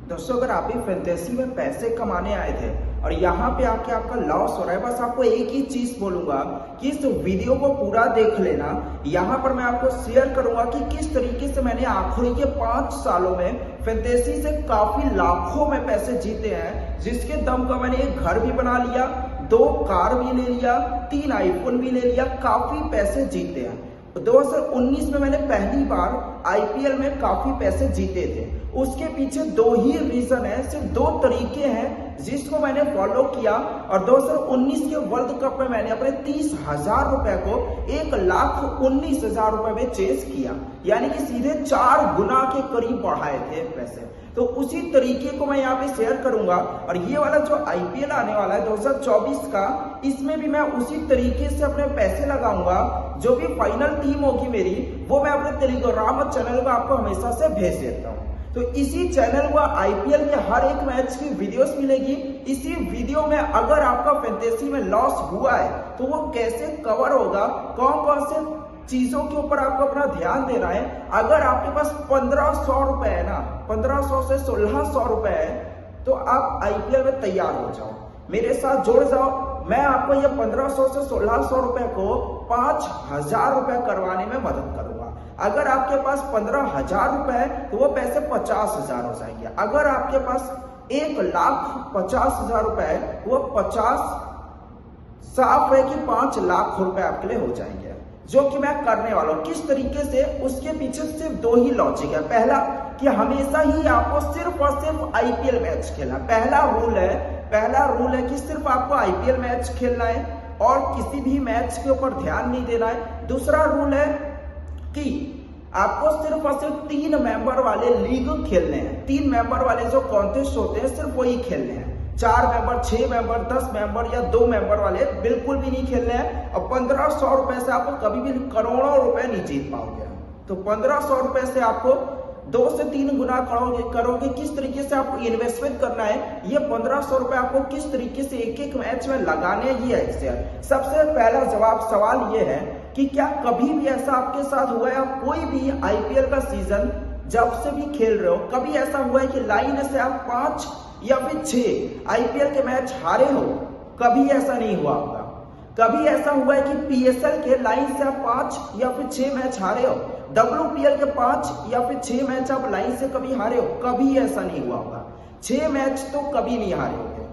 दोस्तों, अगर आप भी फैंटेसी में पैसे कमाने आए थे और यहाँ पे आके आपका लॉस हो रहा है, बस आपको एक ही चीज बोलूंगा कि इस वीडियो को पूरा देख लेना। यहाँ पर मैं आपको शेयर करूंगा कि किस तरीके से मैंने आखिरी के 5 सालों में फैंटेसी से काफी लाखों में पैसे जीते हैं, जिसके दम का मैंने एक घर भी बना लिया, 2 कार भी ले लिया, 3 आईफोन भी ले लिया, काफी पैसे जीते हैं। 2019 में मैंने पहली बार आईपीएल में काफी पैसे जीते थे। उसके पीछे 2 ही रीजन है, सिर्फ 2 तरीके हैं जिसको मैंने फॉलो किया और 2019 के वर्ल्ड कप में मैंने अपने 30,000 रुपए को 1,19,000 रुपए में चेस किया, यानी कि सीधे 4 गुना के करीब बढ़ाए थे पैसे। तो उसी तरीके को मैं यहाँ पे शेयर करूंगा और ये वाला जो आईपीएल आने वाला है 2024 का, इसमें भी मैं उसी तरीके से अपने पैसे लगाऊंगा। जो भी फाइनल टीम होगी मेरी, वो मैं अपने टेलीग्राम चैनल पर आपको हमेशा से भेज देता हूँ। तो इसी चैनल पर आईपीएल के हर एक मैच की वीडियोस मिलेगी। इसी वीडियो में अगर आपका फैंटेसी में लॉस हुआ है तो वो कैसे कवर होगा, कौन कौन से चीजों के ऊपर आपको अपना ध्यान देना है। अगर आपके पास 1,500 रुपए है ना, 1,500 से 1,600 रुपए है, तो आप आईपीएल में तैयार हो जाओ, मेरे साथ जुड़ जाओ। मैं आपको ये 1,500 से 1,600 रुपए को 5,000 रुपए करवाने में मदद करूंगा। अगर आपके पास 15,000 रुपए है तो वो पैसे 50,000 हो जाएंगे। अगर आपके पास 1,50,000 रुपए है, वो 50 साफ है कि 5 लाख रुपए आपके लिए हो जाएंगे, जो कि मैं करने वाला हूं। किस तरीके से, उसके पीछे सिर्फ 2 ही लॉजिक है। पहला कि हमेशा ही आपको सिर्फ और सिर्फ आईपीएल मैच खेलना, पहला रूल है कि सिर्फ आपको आईपीएल मैच खेलना है और किसी भी मैच के ऊपर ध्यान नहीं देना है। दूसरा रूल है कि आपको सिर्फ और सिर्फ 3 मेंबर वाले लीग खेलने हैं। 3 मेंबर वाले जो कॉन्टेस्ट होते हैं, सिर्फ वही खेलने हैं। 4 मेंबर, 6 मेंबर, 10 मेंबर या 2 मेंबर वाले बिल्कुल भी नहीं खेलने हैं। और 1,500 रुपए से आपको कभी भी करोड़ों रुपए नहीं जीत पाओगे। तो 1,500 रुपए से आपको 2 से 3 गुना करोगे। किस तरीके से आपको इन्वेस्टमेंट करना है, ये 1,500 रुपए आपको किस तरीके से एक मैच में लगाने हैं, ये है। सबसे पहला सवाल ये है कि क्या कभी भी ऐसा आपके साथ हुआ है, आप कोई भी आईपीएल का सीजन जब से भी खेल रहे हो, कभी ऐसा हुआ है कि लाइन से आप 5 या फिर 6 आईपीएल के मैच हारे हो? कभी ऐसा नहीं हुआ होगा। कभी ऐसा हुआ है कि पीएसएल के लाइन से आप 5 या फिर 6 मैच हारे हो? डब्ल्यूपीएल के 5 या फिर 6 मैच आप लाइन से कभी हारे हो? कभी ऐसा नहीं हुआ होगा। 6 मैच तो कभी नहीं हारे होगे।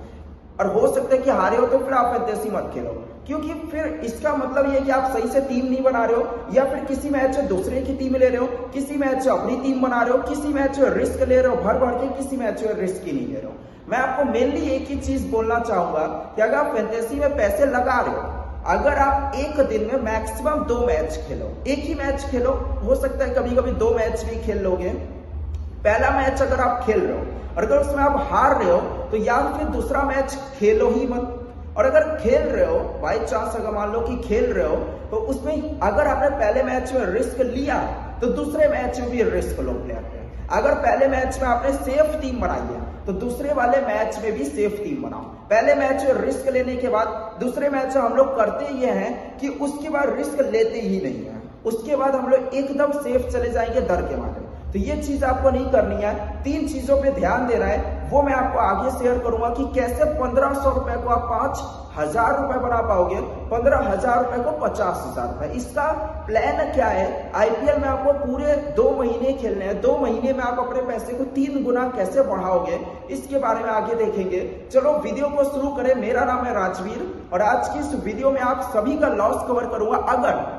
और हो सकता है कि हारे हो तो फिर आप फैंटेसी मत खेलो, क्योंकि फिर इसका मतलब ये है कि आप सही से टीम नहीं बना रहे हो, या फिर किसी मैच में दूसरे की टीम ले रहे हो, किसी मैच में अपनी टीम बना रहे हो, किसी मैच में रिस्क ले रहे हो भर भर के, किसी मैच में रिस्क ही नहीं ले रहे हो। मैं आपको मेनली एक ही चीज बोलना चाहूंगा कि अगर आप फैंटेसी में पैसे लगा रहे हो, अगर आप एक दिन में मैक्सिमम 2 मैच खेलो, एक ही मैच खेलो, हो सकता है कभी कभी 2 मैच भी खेल लोगे। पहला मैच अगर आप खेल रहे हो और अगर उसमें आप हार रहे हो तो या फिर दूसरा मैच खेलो ही मत। और अगर खेल रहे हो, बाई चांस अगर मान लो कि खेल रहे हो, तो उसमें अगर आपने पहले मैच में रिस्क लिया तो दूसरे मैच में भी रिस्क लो प्लेयर पे। अगर पहले मैच में आपने सेफ टीम बनाई है तो दूसरे वाले मैच में भी सेफ टीम बनाओ। पहले मैच में रिस्क लेने के बाद दूसरे मैच में हम लोग करते ये हैं कि उसके बाद रिस्क लेते ही नहीं है, उसके बाद हम लोग एकदम सेफ चले जाएंगे डर के मारे। तो ये चीज आपको नहीं करनी है। 3 चीजों पे ध्यान देना है, वो मैं आपको आगे शेयर करूंगा कि कैसे 1,500 रुपए को आप 5,000 रुपए बना पाओगे, 15,000 रुपए को 50,000 रुपए। इसका प्लान क्या है, आईपीएल में आपको पूरे 2 महीने खेलने हैं। 2 महीने में आप अपने पैसे को 3 गुना कैसे बढ़ाओगे, इसके बारे में आगे देखेंगे। चलो वीडियो को शुरू करें। मेरा नाम है राजवीर और आज की इस वीडियो में आप सभी का लॉस कवर करूंगा।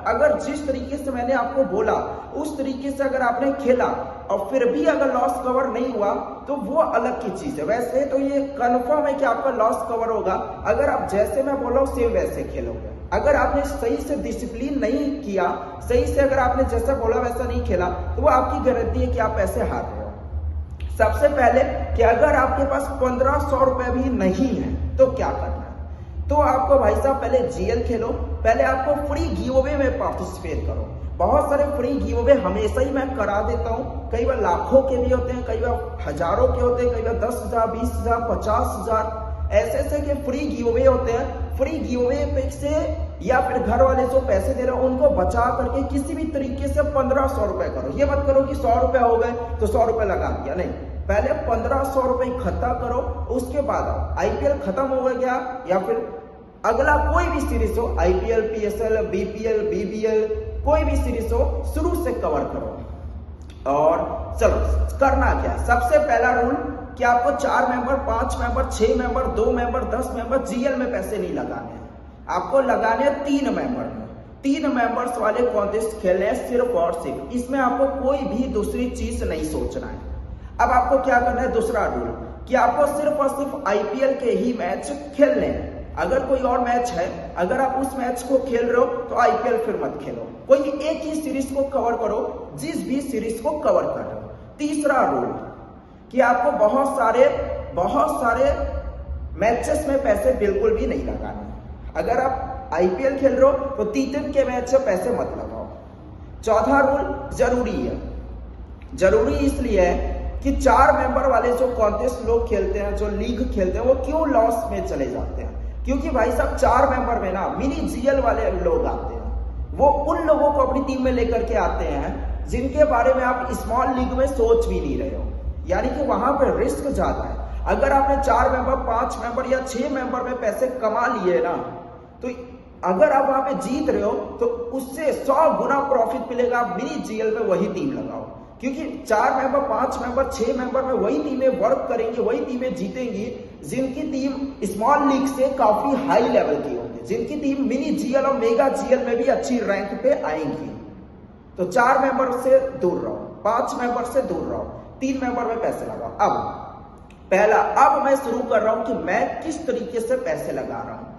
अगर जिस तरीके से मैंने आपको बोला उस तरीके से अगर आपने खेला और फिर भी अगर लॉस कवर नहीं हुआ तो वो अलग की चीज है। वैसे तो ये कंफर्म है कि आपका लॉस कवर होगा अगर आप जैसे मैं बोला हूं सेम वैसे खेलोगे। अगर आपने सही से डिसिप्लिन नहीं किया, सही से अगर आपने जैसा बोला वैसा नहीं खेला, तो वो आपकी गारंटी है कि आप पैसे हार रहे हो। सबसे पहले कि अगर आपके पास 1,500 रुपए भी नहीं है तो क्या करना है, तो आपको भाई साहब पहले जीएल खेलो। पहले आपको फ्री गिवअवे में पार्टिसिपेट करो। बहुत सारे फ्री गिवअवे हमेशा ही मैं करा देता हूँ। कई बार लाखों के भी होते हैं, कई बार हजारों के होते हैं, कई बार 10,000, 20,000, 50,000 ऐसे के फ्री गिवअवे होते हैं। फ्री गिवअवे पे से या फिर घर वाले जो पैसे दे रहे हो उनको बचा करके किसी भी तरीके से 1,500 रुपए करो। ये मत करो कि 100 रुपए हो गए तो 100 रुपए लगा दिया, नहीं। पहले 1500 रुपए इकट्ठा करो, उसके बाद आईपीएल खत्म हो गया या फिर अगला कोई भी सीरीज हो, आईपीएल, पीएसएल, बीपीएल, बीबीएल, कोई भी सीरीज हो, शुरू से कवर करो। और चलो करना क्या, सबसे पहला रूल कि आपको 4 member, 5 member, 6 member, 2 member, 10 member GL में पैसे नहीं लगाने, आपको लगाने 3 मेंबर में। 3 मेंबर्स वाले कॉन्टेस्ट खेलने हैं सिर्फ और सिर्फ, इसमें आपको कोई भी दूसरी चीज नहीं सोचना है। अब आपको क्या करना है, दूसरा रूल कि आपको सिर्फ और सिर्फ आईपीएल के ही मैच खेलने हैं। अगर कोई और मैच है, अगर आप उस मैच को खेल रहे हो तो आईपीएल फिर मत खेलो, कोई एक ही सीरीज को कवर करो, जिस भी सीरीज को कवर कर रहे हो। तीसरा रूल कि आपको बहुत सारे मैचेस में पैसे बिल्कुल भी नहीं लगाने। अगर आप आईपीएल खेल रहे हो तो 3 दिन के मैच से पैसे मत लगाओ। चौथा रूल जरूरी है, जरूरी इसलिए है कि 4 मेंबर वाले जो कॉन्टेस्ट लोग खेलते हैं, जो लीग खेलते हैं, वो क्यों लॉस में चले जाते हैं, क्योंकि भाई साहब 4 मेंबर में ना मिनी जीएल वाले लोग आते हैं, वो उन लोगों को अपनी टीम में लेकर के आते हैं जिनके बारे में आप स्मॉल लीग में सोच भी नहीं रहे हो, यानी कि वहां पर रिस्क ज्यादा है। अगर आपने 4 मेंबर, 5 मेंबर या 6 मेंबर में पैसे कमा लिए ना, तो अगर आप वहां पे जीत रहे हो तो उससे 100 गुना प्रॉफिट मिलेगा। आप मिनी जीएल में वही टीम लगाओ, क्योंकि 4 मेंबर, 5 मेंबर, 6 मेंबर में वही टीमें वर्क करेंगी, वही टीमें जीतेंगी जिनकी टीम स्मॉल लीग से काफी हाई लेवल की होगी, जिनकी टीम मिनी जीएल और मेगा जीएल में भी अच्छी रैंक पे आएंगी। तो 4 मेंबर से दूर रहो, 5 मेंबर से दूर रहो, 3 मेंबर में पैसे लगाओ। अब मैं शुरू कर रहा हूं कि मैं किस तरीके से पैसे लगा रहा हूं।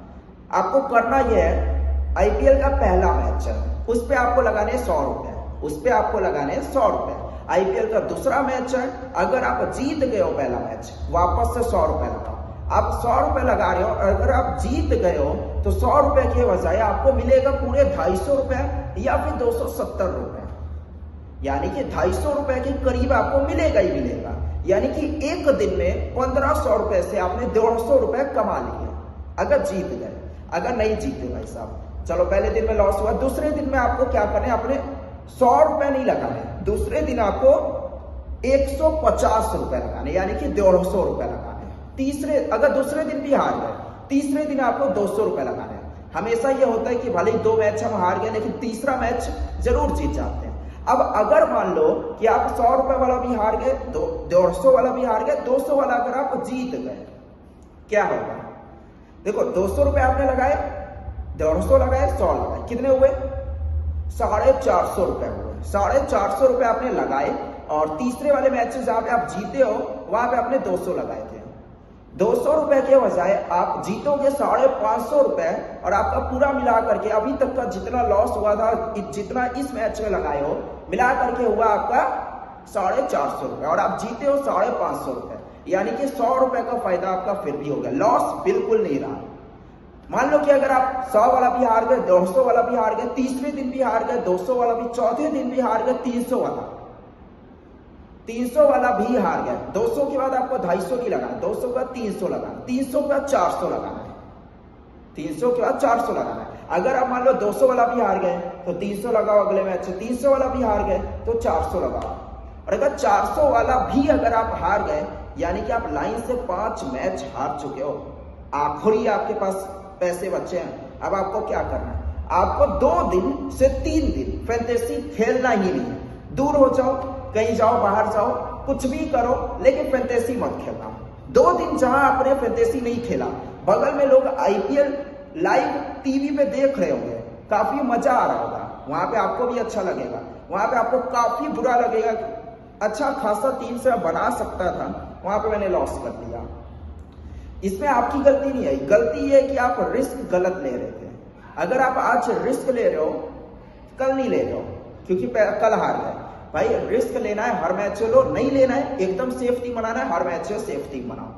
आपको करना यह है, आईपीएल का पहला मैच है, उस पे आपको लगाने 100 रुपए, उस पे आपको लगाने 100 रुपए। आईपीएल का दूसरा मैच है, अगर आप जीत गए हो पहला मैच, वापस से 100 रुपए लगाओ। आप 100 रुपए लगा रहे हो, अगर आप जीत गए हो तो 100 रुपए के बजाय आपको मिलेगा पूरे 250 रुपए या फिर 270 रुपए, यानी कि 250 रुपए के करीब आपको मिलेगा ही मिलेगा। यानी कि एक दिन में 1500 रुपए से आपने 150 रुपए कमा लिए अगर जीत गए। अगर नहीं जीते भाई साहब, चलो पहले दिन में लॉस हुआ, दूसरे दिन में आपको क्या करना है, अपने 100 रुपए नहीं लगाने, दूसरे दिन आपको 150 रुपए लगाने, यानी कि 150 रुपए लगाने। अगर दूसरे दिन भी हार गए, तीसरे दिन आपको 200 रुपए लगाने। हमेशा यह होता है कि भले ही 2 मैच हम हार गए लेकिन तीसरा मैच जरूर जीत जाते हैं। अब अगर मान लो कि आप 100 रुपए वाला भी हार गए, 150 वाला भी हार गए, 200 वाला अगर आप जीत गए, क्या होगा? देखो 200 रुपए आपने लगाए, 150 लगाए, 100 लगाए, कितने हुए? 450 रुपए हुए। 450 रुपए आपने लगाए और तीसरे वाले मैच जहां पे आप जीते हो वहां पे आपने 200 लगाए थे। 200 रुपए के बजाय आप जीतोगे 550 रुपए, और आपका पूरा मिला करके अभी तक का जितना लॉस हुआ था, जितना इस मैच में लगाए हो, मिला करके हुआ आपका 450 रुपए, और आप जीते हो 550 रुपए, यानी कि 100 रुपए का फायदा आपका फिर भी हो गया, लॉस बिल्कुल नहीं रहा। मान लो कि अगर आप 100 वाला भी हार गए, 200 वाला भी हार गए, तीसरे दिन भी हार गए 200 वाला भी, चौथे दिन भी हार गए 300 वाला भी हार गए। 200 के बाद आपको 250 नहीं लगाना, 200 का 300 लगाना, 300 का 400 लगाना है, 300 के बाद 400 लगाना है। अगर आप मान लो 200 वाला भी हार गए तो 300 लगाओ अगले मैच से, 300 वाला भी हार गए तो 400 लगाओ, और अगर 400 वाला भी अगर आप हार गए, यानी कि आप लाइन से 5 मैच हार चुके हो, आखिरी आपके पास पैसे बचे हैं। अब आपको क्या करना है, आपको 2 दिन से 3 दिन फैंटेसी खेलना ही नहीं है। दूर हो जाओ, कहीं जाओ, बाहर जाओ, कुछ भी करो, लेकिन फैंटेसी मत खेलना। 2 दिन जहां आपने फैंटेसी नहीं खेला, बगल में लोग आईपीएल लाइव टीवी पे देख रहे होंगे, काफी मजा आ रहा होगा, वहां पे आपको भी अच्छा लगेगा, वहां पे आपको काफी बुरा लगेगा, अच्छा खासा टीम से बना सकता था, वहां पे मैंने लॉस कर दिया। इसमें आपकी गलती नहीं है, गलती ये है कि आप रिस्क गलत ले रहे थे। अगर आप आज रिस्क ले रहे हो, कल नहीं ले रहे हो, क्योंकि कल हार गए। भाई रिस्क लेना है, हर मैच लो, नहीं लेना है, एकदम सेफ्टी बनाना है, हर मैच सेफ्टी बनाओ।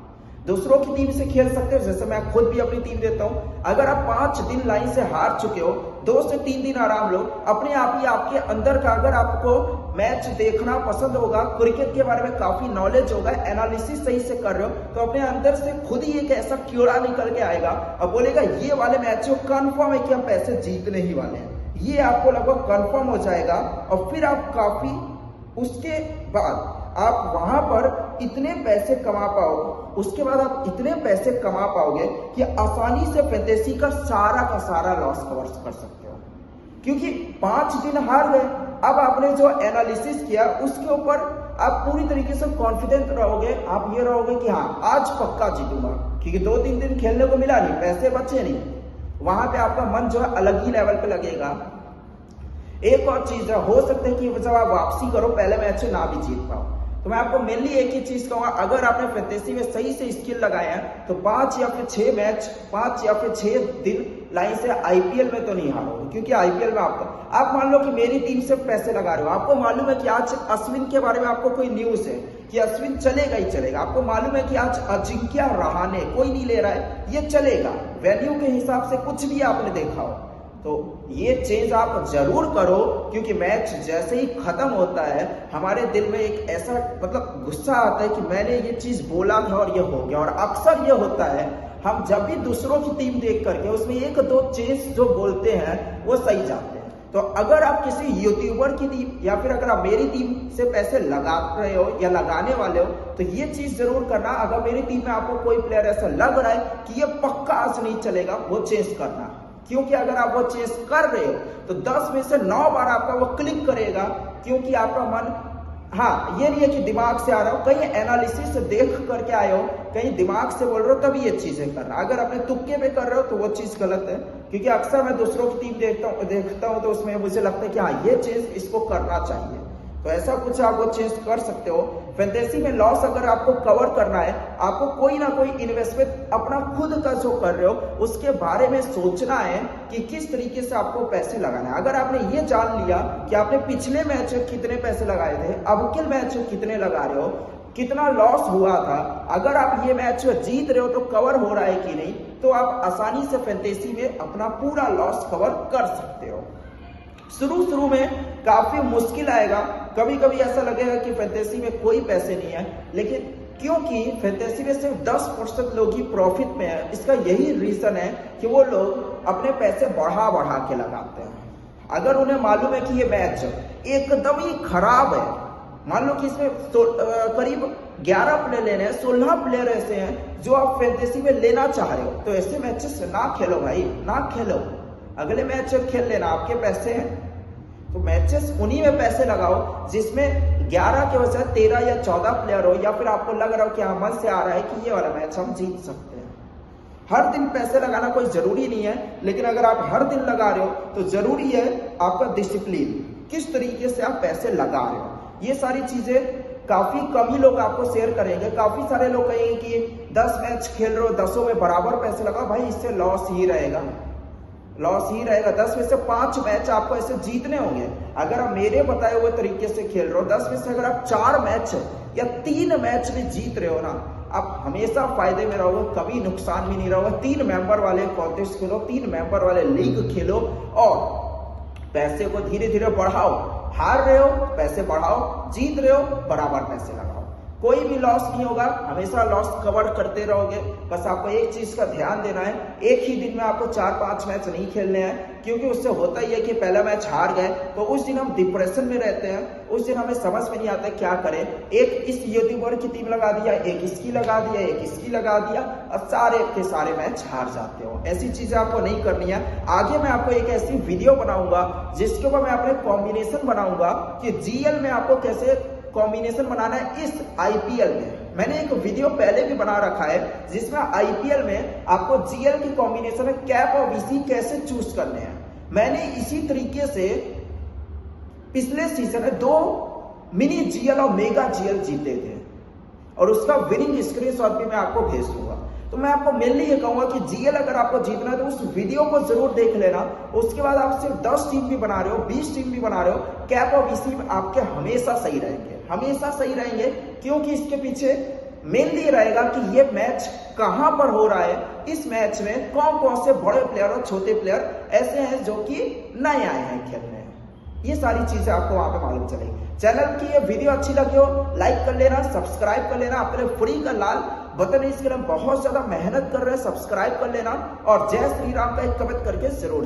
दूसरों की टीम से खेल सकते हो, जैसे मैं खुद भी अपनी टीम देता हूं। अगर आप 5 दिन लाइन से हार चुके हो, 2 से 3 दिन आराम लो, अपने आप ही आपके अंदर का, अगर आपको मैच देखना पसंद होगा, क्रिकेट के बारे में काफी नॉलेज होगा, एनालिसिस सही से कर रहे हो, तो अपने अंदर से खुद ही एक ऐसा कीड़ा निकल के आएगा और बोलेगा ये वाले मैच कंफर्म है कि हम पैसे जीतने ही वाले हैं। ये आपको लगभग कंफर्म हो जाएगा, और फिर आप काफी, उसके बाद आप वहां पर इतने पैसे कमा पाओगे, उसके बाद आप इतने पैसे कमा पाओगे कि आसानी से फैंटेसी का सारा लॉस कवर कर सकते हो। क्योंकि 5 दिन हार गए, अब आपने जो एनालिसिस किया उसके ऊपर आप पूरी तरीके से कॉन्फिडेंट रहोगे। आप ये रहोगे कि हाँ आज पक्का जीतूंगा, क्योंकि 2-3 दिन खेलने को मिला नहीं, पैसे बचे नहीं, वहां पे आपका मन जो है अलग ही लेवल पे लगेगा। एक और चीज है, हो सकता है कि जब आप वापसी करो पहले मैच से ना भी जीत पाओ। तो मैं आपको मेनली एक ही चीज कहूंगा, अगर आपने फैंटेसी में सही से स्किल लगाए हैं तो 5 या फिर 6 मैच, 5 या फिर 6 दिन लाइन से आईपीएल में तो नहीं हारोगे। क्योंकि आईपीएल में आप मान लो कि मेरी टीम से पैसे लगा रहे हो, आपको मालूम है कि आज अश्विन के बारे में आपको कोई न्यूज है कि अश्विन चलेगा ही चलेगा, आपको मालूम है कि आज अजिंक्य रहाणे कोई नहीं ले रहा है, ये चलेगा, वैल्यू के हिसाब से कुछ भी आपने देखा हो, तो ये चेंज आप जरूर करो। क्योंकि मैच जैसे ही खत्म होता है हमारे दिल में एक ऐसा मतलब गुस्सा आता है कि मैंने ये चीज बोला था और ये हो गया। और अक्सर ये होता है, हम जब भी दूसरों की टीम देख करके उसमें 1-2 चेंज जो बोलते हैं वो सही जाते हैं। तो अगर आप किसी यूट्यूबर की टीम या फिर अगर आप मेरी टीम से पैसे लगा रहे हो या लगाने वाले हो तो ये चीज जरूर करना, अगर मेरी टीम में आपको कोई प्लेयर ऐसा लग रहा है कि ये पक्का आज नहीं चलेगा, वो चेंज करना। क्योंकि अगर आप वो चेंज कर रहे हो तो 10 में से 9 बार आपका वो क्लिक करेगा। क्योंकि आपका मन, हाँ ये नहीं है कि दिमाग से आ रहा हो, कहीं एनालिसिस देख करके आए हो, कहीं दिमाग से बोल रहे हो, तभी ये चीजें करना। अगर अपने तुक्के पे कर रहे हो तो वो चीज गलत है। क्योंकि अक्सर मैं दूसरों की टीम देखता हूं तो उसमें मुझे लगता है कि हाँ ये चेंज इसको करना चाहिए, तो ऐसा कुछ आप वो चेंज कर सकते हो। फैंटेसी में लॉस अगर आपको कवर करना है, आपको कोई ना कोई इन्वेस्टमेंट अपना खुद का जो कर रहे हो उसके बारे में सोचना है कि किस तरीके से आपको पैसे लगाना है। अगर आपने ये जान लिया कि आपने पिछले मैच में कितने पैसे लगाए थे, अब के मैच में कितने लगा रहे हो, कितना लॉस हुआ था, अगर आप ये मैच जीत रहे हो तो कवर हो रहा है कि नहीं, तो आप आसानी से फैंटेसी में अपना पूरा लॉस कवर कर सकते हो। शुरू में काफी मुश्किल आएगा, कभी कभी ऐसा लगेगा कि फैंटेसी में कोई पैसे नहीं है, लेकिन क्योंकि फैंटेसी में सिर्फ 10% लोग ही प्रॉफिट में है, इसका यही रीजन है कि वो लोग अपने पैसे बढ़ा के लगाते हैं। अगर उन्हें मालूम है कि ये मैच एकदम ही खराब है, मान लो कि इसमें करीब 11 प्लेयर लेने हैं, 16 प्लेयर ऐसे हैं जो आप फैंटेसी में लेना चाह रहे हो, तो ऐसे मैचेस ना खेलो भाई, ना खेलो। अगले मैच खेल लेना, आपके पैसे हैं तो मैचेस उन्हीं में पैसे लगाओ जिसमें 11 के बजाय 13 या 14 प्लेयर हो, या फिर आपको लग रहा हो कि हाँ मन से आ रहा है कि ये वाला मैच हम जीत सकते हैं। हर दिन पैसे लगाना कोई जरूरी नहीं है, लेकिन अगर आप हर दिन लगा रहे हो तो जरूरी है आपका डिसिप्लिन, किस तरीके से आप पैसे लगा रहे हो। ये सारी चीजें काफी कम ही लोग आपको शेयर करेंगे। काफी सारे लोग कहेंगे कि 10 मैच खेल रहे हो, 10 में बराबर पैसे लगाओ, भाई इससे लॉस ही रहेगा, लॉस ही रहेगा। 10 में से 5 मैच आपको ऐसे जीतने होंगे। अगर आप मेरे बताए हुए तरीके से खेल रहे हो, 10 में से अगर आप 4 मैच या 3 मैच भी जीत रहे हो ना, आप हमेशा फायदे में रहोगे, कभी नुकसान भी नहीं रहोगे। 3 मेंबर वाले कॉन्टेस्ट खेलो, 3 मेंबर वाले लीग खेलो और पैसे को धीरे धीरे बढ़ाओ। हार रहे हो पैसे बढ़ाओ, जीत रहे हो बराबर पैसे लगाओ, कोई भी लॉस नहीं होगा, हमेशा लॉस कवर करते रहोगे। बस आपको एक चीज का ध्यान देना है, एक ही दिन में आपको 4-5 मैच नहीं खेलने हैं, क्योंकि उससे होता ही है कि पहला मैच हार गए तो उस दिन हम डिप्रेशन में रहते हैं, उस दिन हमें समझ में नहीं आता क्या करें। एक इस यूट्यूबर की टीम लगा दिया, एक इसकी लगा दिया, एक इसकी लगा दिया, और सारे के सारे मैच हार जाते हो। ऐसी चीजें आपको नहीं करनी है। आगे मैं आपको एक ऐसी वीडियो बनाऊंगा जिसके ऊपर मैं अपने कॉम्बिनेशन बनाऊंगा कि जीएल में आपको कैसे कॉम्बिनेशन बनाना है। इस आईपीएल में मैंने एक वीडियो पहले भी बना रखा है जिसमें आईपीएल में आपको जीएल की कॉम्बिनेशन में कैप और वीसी कैसे चूज करने हैं। मैंने इसी तरीके से पिछले सीजन में 2 मिनी जीएल और मेगा जीएल जीते थे और उसका विनिंग स्क्रीनशॉट भी मैं आपको भेज दूंगा। तो मैं आपको मेनली ये कहूंगा कि जीएल अगर आपको जीतना है तो उस वीडियो को जरूर देख लेना। उसके बाद आप सिर्फ 10 टीम भी बना रहे हो, 20 टीम भी बना रहे हो, कैप और वीसी आपके हमेशा सही रहेंगे, हमेशा सही रहेंगे। क्योंकि इसके पीछे मेनली रहेगा कि ये मैच कहां पर हो रहा है, इस मैच में कौन कौन से बड़े प्लेयर और छोटे प्लेयर ऐसे हैं जो कि नए आए हैं खेलने। ये सारी चीजें आपको वहां पे मालूम चलेगी। चैनल की ये वीडियो अच्छी लगी हो लाइक कर लेना, सब्सक्राइब कर लेना, अपने फ्री का लाल बटन इसके लिए बहुत ज्यादा मेहनत कर रहे हैं, सब्सक्राइब कर लेना और जय श्री राम का एक कमेंट करके जरूर